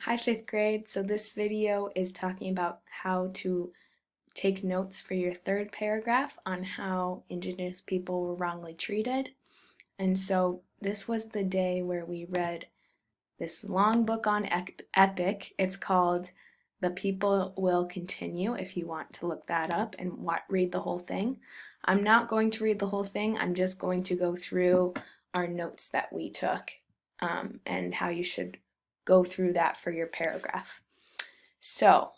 Hi, fifth grade. So this video is talking about how to take notes for your third paragraph on how Indigenous people were wrongly treated. And so this was the day where we read this long book on Epic. It's called The People Will Continue, if you want to look that up and read the whole thing. I'm not going to read the whole thing. I'm just going to go through our notes that we took and how you should go through that for your paragraph. So,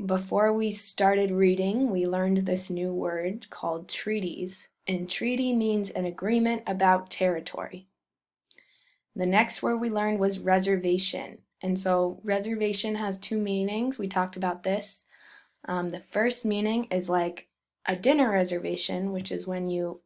before we started reading, we learned this new word called treaties, and treaty means an agreement about territory. The next word we learned was reservation, and so reservation has two meanings. We talked about this. The first meaning is like a dinner reservation, which is when you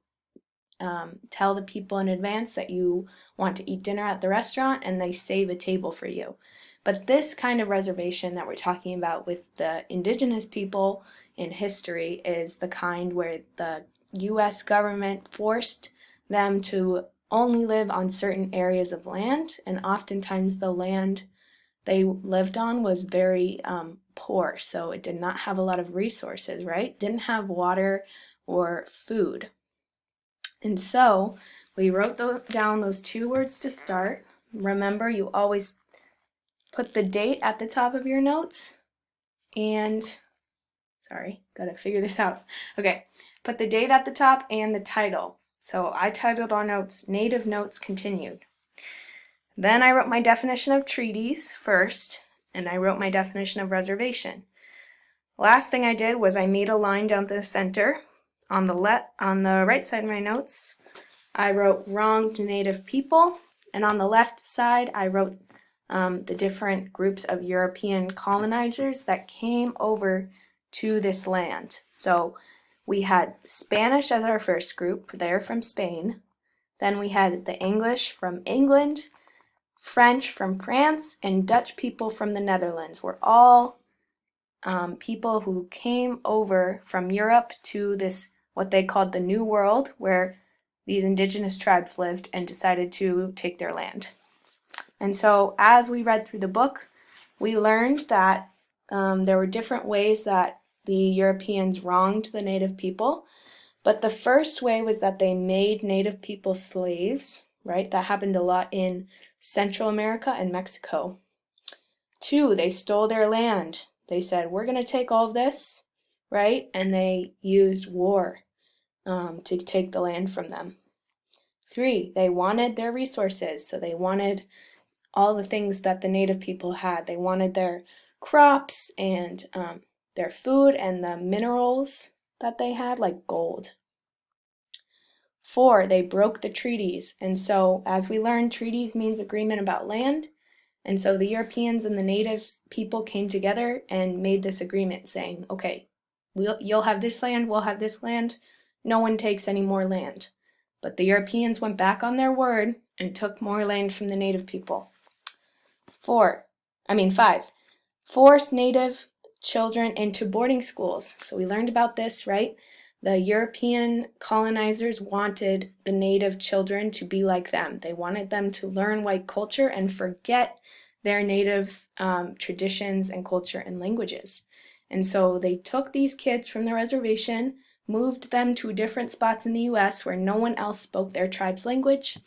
tell the people in advance that you want to eat dinner at the restaurant and they save a table for you. But this kind of reservation that we're talking about with the Indigenous people in history is the kind where the US government forced them to only live on certain areas of land, and oftentimes the land they lived on was very poor, so it did not have a lot of resources, right? Didn't have water or food. And so we wrote down those two words to start. Remember, you always put the date at the top of your notes and, sorry, gotta figure this out. Okay, put the date at the top and the title. So I titled our notes, Native Notes Continued. Then I wrote my definition of treaties first, and I wrote my definition of reservation. Last thing I did was I made a line down the center. On the right side of my notes, I wrote wronged Native people, and on the left side I wrote the different groups of European colonizers that came over to this land. So we had Spanish as our first group, they're from Spain. Then we had the English from England, French from France, and Dutch people from the Netherlands. Were all people who came over from Europe to this, what they called the New World, where these indigenous tribes lived and decided to take their land. And so as we read through the book, we learned that there were different ways that the Europeans wronged the native people. But the first way was that they made native people slaves, right? That happened a lot in Central America and Mexico. 2, they stole their land. They said, we're going to take all of this, right? And they used war to take the land from them. 3, they wanted their resources. So they wanted all the things that the native people had. They wanted their crops and their food and the minerals that they had, like gold. 4, they broke the treaties. And so, as we learned, treaties means agreement about land. And so the Europeans and the native people came together and made this agreement saying, okay, you'll have this land, we'll have this land. No one takes any more land. But the Europeans went back on their word and took more land from the native people. 5, forced native children into boarding schools. So we learned about this, right? The European colonizers wanted the native children to be like them. They wanted them to learn white culture and forget their native traditions and culture and languages. And so they took these kids from the reservation, moved them to different spots in the US where no one else spoke their tribe's language,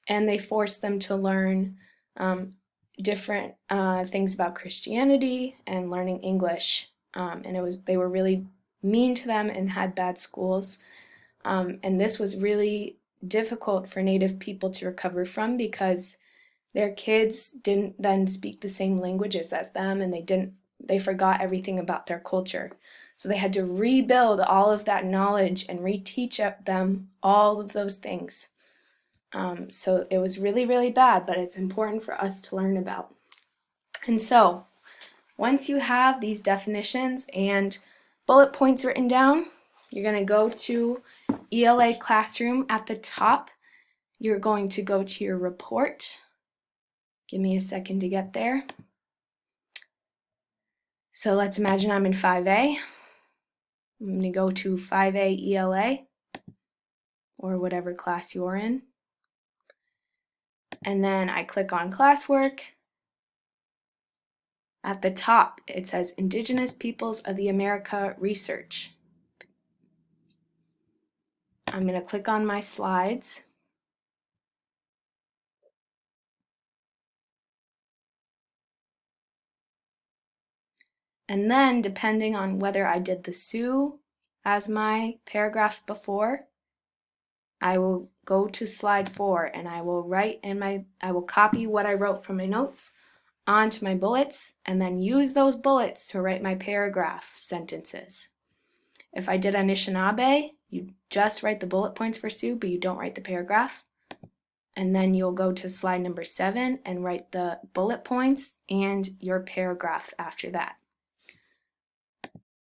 and they forced them to learn different things about Christianity and learning English. And they were really mean to them and had bad schools. And this was really difficult for Native people to recover from because their kids didn't then speak the same languages as them, and they forgot everything about their culture. So they had to rebuild all of that knowledge and reteach them all of those things. So it was really, really bad, but it's important for us to learn about. And so, once you have these definitions and bullet points written down, you're going to go to ELA Classroom at the top. You're going to go to your report. Give me a second to get there. So let's imagine I'm in 5A. I'm going to go to 5A ELA, or whatever class you're in. And then I click on classwork, At the top, it says Indigenous Peoples of the America Research. I'm going to click on my slides. And then, depending on whether I did the Sioux as my paragraphs before, I will go to slide 4 and I will copy what I wrote from my notes onto my bullets and then use those bullets to write my paragraph sentences. If I did Anishinaabe, you just write the bullet points for Sioux, but you don't write the paragraph. And then you'll go to slide number 7 and write the bullet points and your paragraph after that.